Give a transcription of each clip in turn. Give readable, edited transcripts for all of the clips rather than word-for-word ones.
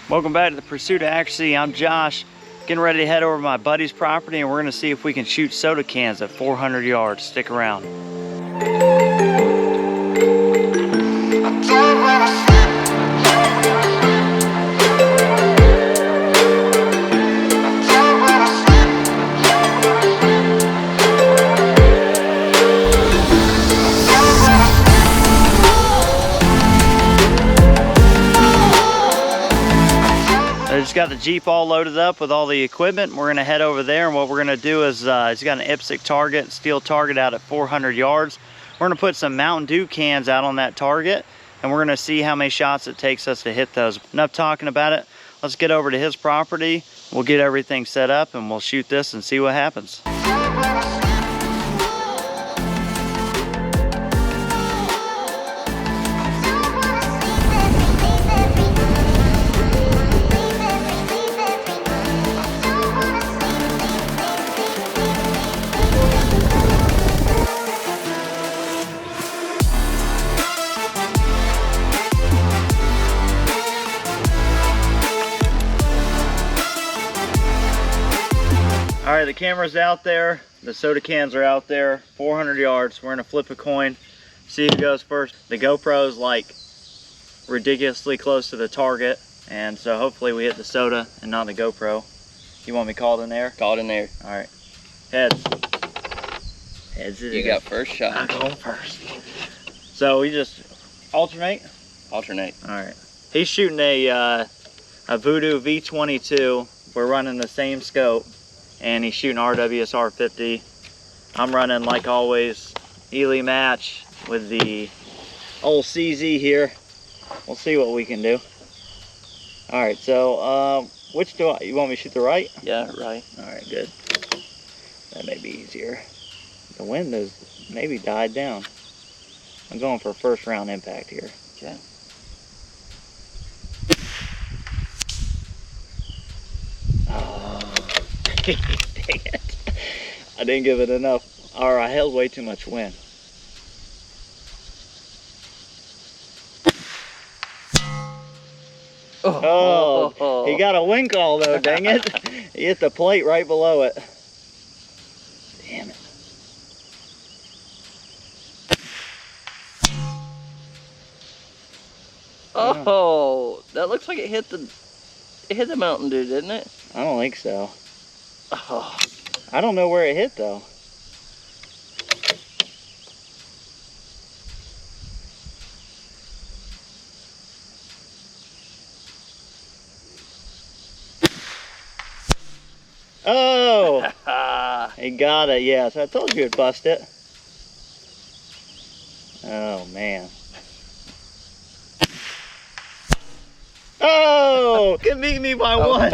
Welcome back to the Pursuit of Accuracy. I'm Josh, getting ready to head over to my buddy's property, and we're going to see if we can shoot soda cans at 400 yards. Stick around. I just got the Jeep all loaded up with all the equipment. We're gonna head over there, and what we're gonna do is, it's got an IPSC target, steel target out at 400 yards. We're gonna put some Mountain Dew cans out on that target, and we're gonna see how many shots it takes us to hit those. Enough talking about it. Let's get over to his property. We'll get everything set up, and we'll shoot this and see what happens. All right, the camera's out there. The soda cans are out there, 400 yards. We're gonna flip a coin, see who goes first. The GoPro's like ridiculously close to the target, and so hopefully we hit the soda and not the GoPro. You want me to call it in there? Call it in there. All right, heads. Heads it is. You got first shot. I'm going first. So we just alternate? Alternate. All right. He's shooting a Vudoo V22. We're running the same scope, and he's shooting RWSR 50. I'm running, like always, Ely match with the old CZ here. We'll see what we can do. All right, so which do you want me to shoot the right? Yeah, right. All right, good. That may be easier. The wind has maybe died down. I'm going for a first round impact here. Okay. Dang it. I didn't give it enough, or I held way too much wind. Oh, he got a wind call though, dang it. He hit the plate right below it. Damn it. Oh, that looks like it hit the Mountain Dew, didn't it? I don't think so. Oh. I don't know where it hit though. Oh! He got it, yeah. So I told you it'd bust it. Oh, man. Oh! He beat me by one.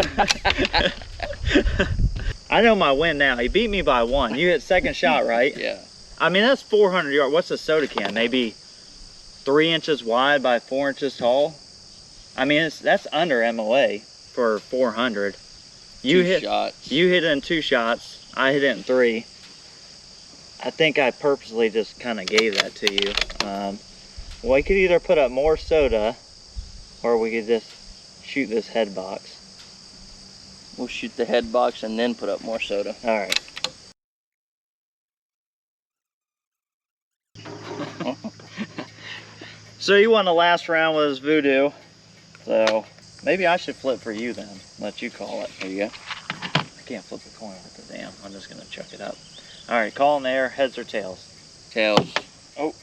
I know my win now. He beat me by one. You hit second shot, right? Yeah. I mean, that's 400 yards. What's a soda can? Maybe 3 inches wide by 4 inches tall? I mean, that's under MOA for 400. You hit it in 2 shots. I hit it in 3. I think I purposely just kind of gave that to you. Well, we could either put up more soda, or we could just shoot this head box. We'll shoot the head box and then put up more soda. All right. So you won the last round with his Vudoo. So maybe I should flip for you then. Let you call it. There you go. I can't flip a coin with the damn. I'm just gonna chuck it up. All right, call in the air. Heads or tails? Tails. Oh,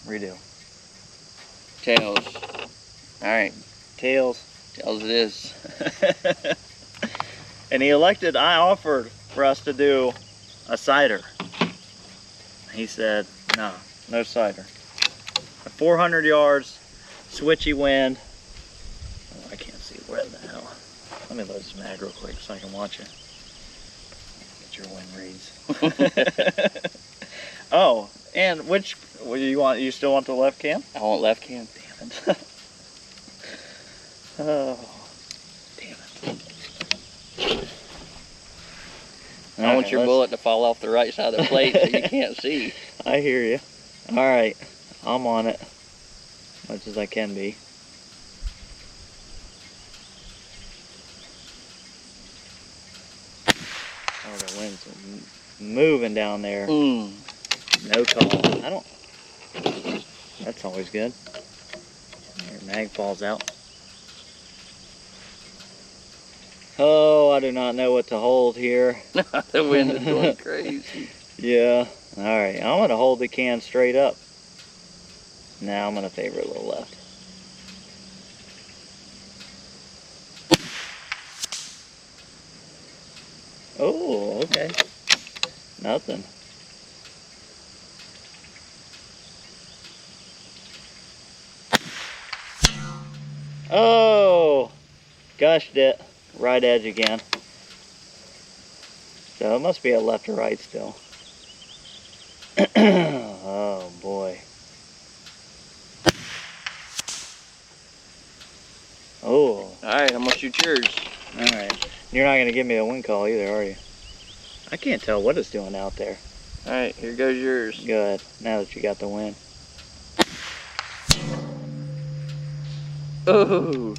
redo. Tails. All right. Tails. Tails it is. And he elected, I offered for us to do a cider. He said, no, no cider. 400 yards, switchy wind. Oh, I can't see where the hell. Let me load this mag real quick so I can watch it. Get your wind reads. Oh, and which, what do you want? You still want the left cam? I want left cam. Damn it. Oh, damn it. I want your bullet to fall off the right side of the plate so you can't see. I hear you. All right, I'm on it, much as I can be. Oh, the wind's moving down there. Mm. No call. I don't. That's always good. Your mag falls out. Oh, I do not know what to hold here. The wind is going crazy. Yeah. All right. I'm going to hold the can straight up. Now I'm going to favor a little left. Oh, okay. Nothing. Oh, gushed it. Right edge again. So it must be a left or right still. Oh boy. Oh. Alright, I'm gonna shoot yours. Alright. You're not gonna give me a wind call either, are you? I can't tell what it's doing out there. Alright, here goes yours. Good. Now that you got the wind. Oh.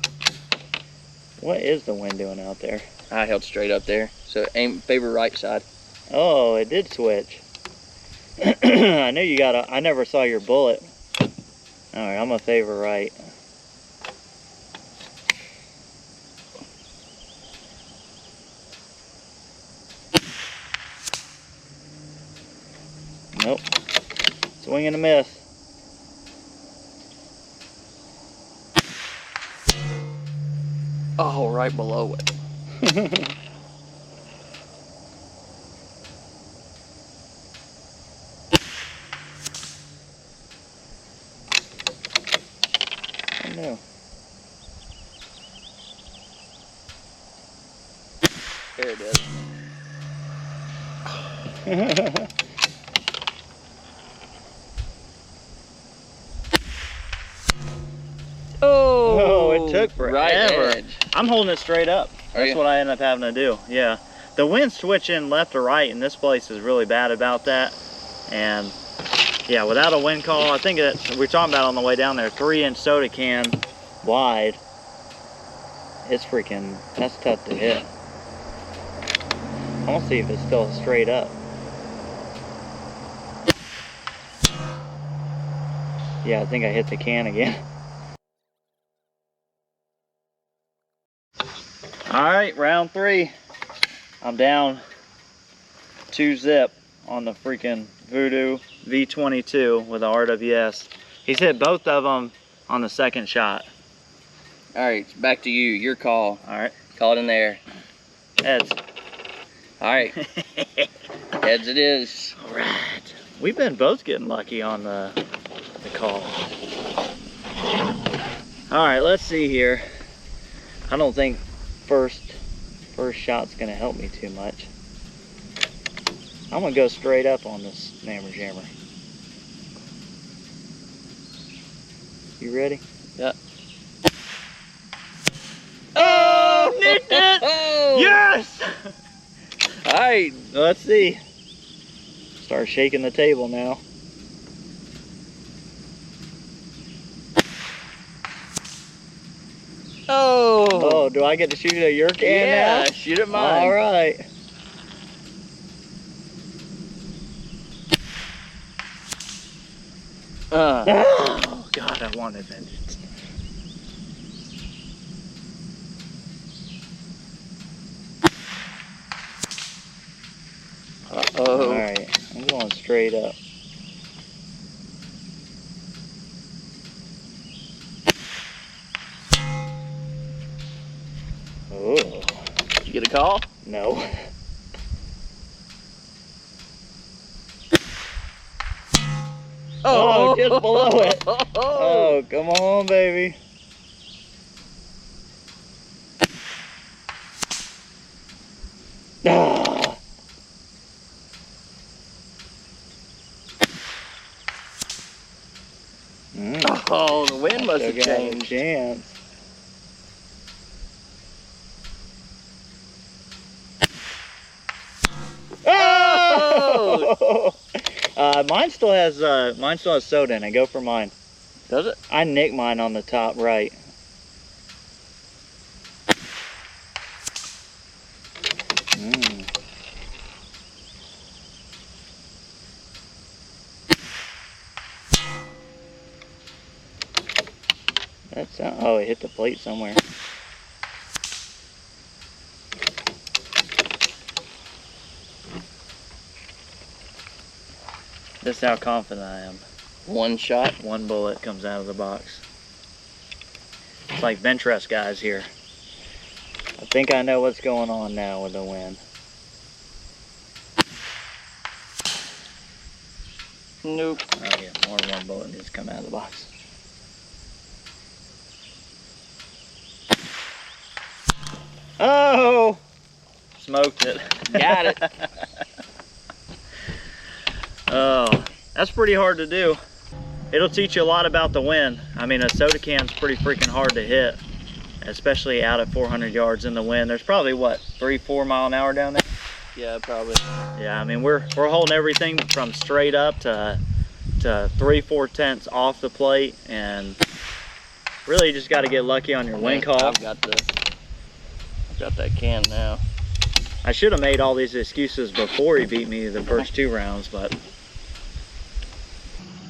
What is the wind doing out there? I held straight up there. So aim favor right side. Oh, it did switch. I knew you got a, I never saw your bullet. Alright, I'm gonna favor right. Nope. Swing and a miss. Oh, right below it. Oh no. There it is. Oh, it took forever. Right edge. I'm holding it straight up. That's what I ended up having to do. Yeah. The wind's switching left to right, and this place is really bad about that. And yeah, without a wind call, I think we were talking about on the way down there, 3-inch soda can wide. It's freaking, that's tough to hit. I want to see if it's still straight up. Yeah, I think I hit the can again. Alright, round 3. I'm down 2 zip on the freaking Vudoo V22 with the RWS. He's hit both of them on the second shot. Alright, back to you. Your call. Alright. Call it in there. Heads. Alright. Heads it is. Alright. We've been both getting lucky on the call. Alright, let's see here. I don't think first shot's gonna help me too much. I'm gonna go straight up on this Nammer Jammer. You ready? Yep. Oh, nicked it! Oh! Yes! Alright. Let's see. Start shaking the table now. Oh! Oh, do I get to shoot at your can now? Yeah, shoot at mine. All right. Oh, God, I wanted vengeance. Uh-oh. All right, I'm going straight up. Oh. Did you get a call? No. Oh, just below it. Oh, come on, baby. Ah. Oh, the wind must have Still got a changed. chance. Oh! Mine still has soda in it. Go for mine. Does it? I nicked mine on the top right. That's oh, it hit the plate somewhere. This is how confident I am. One shot. One bullet comes out of the box. It's like bench rest guys here. I think I know what's going on now with the wind. Nope. Oh yeah, more than one bullet needs to come out of the box. Oh! Smoked it. Got it. Oh, that's pretty hard to do. It'll teach you a lot about the wind. I mean, a soda can's pretty freaking hard to hit, especially out at 400 yards in the wind. There's probably, what, 3-4 mile an hour down there? Yeah, probably. Yeah, I mean, we're holding everything from straight up to 3/4 tenths off the plate, and really you just got to get lucky on your wind call. I've got that can now. I should have made all these excuses before he beat me the first 2 rounds, but.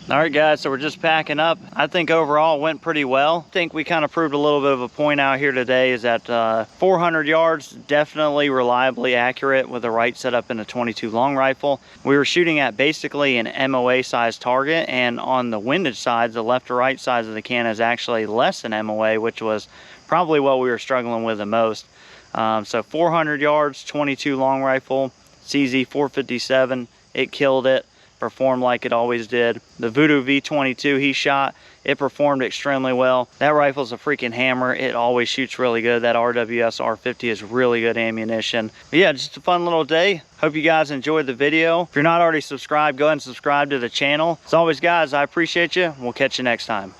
All right, guys, so we're just packing up. I think overall it went pretty well. I think we kind of proved a little bit of a point out here today is that 400 yards, definitely reliably accurate with the right setup in a 22 long rifle. We were shooting at basically an MOA size target, and on the windage sides, the left or right sides of the can is actually less than MOA, which was probably what we were struggling with the most. So 400 yards, 22 long rifle, CZ 457, it killed it. Performed like it always did. The Vudoo V22 he shot, it performed extremely well. That rifle's a freaking hammer. It always shoots really good. That RWS R50 is really good ammunition. But yeah, just a fun little day. Hope you guys enjoyed the video. If you're not already subscribed, go ahead and subscribe to the channel. As always, guys, I appreciate you. We'll catch you next time.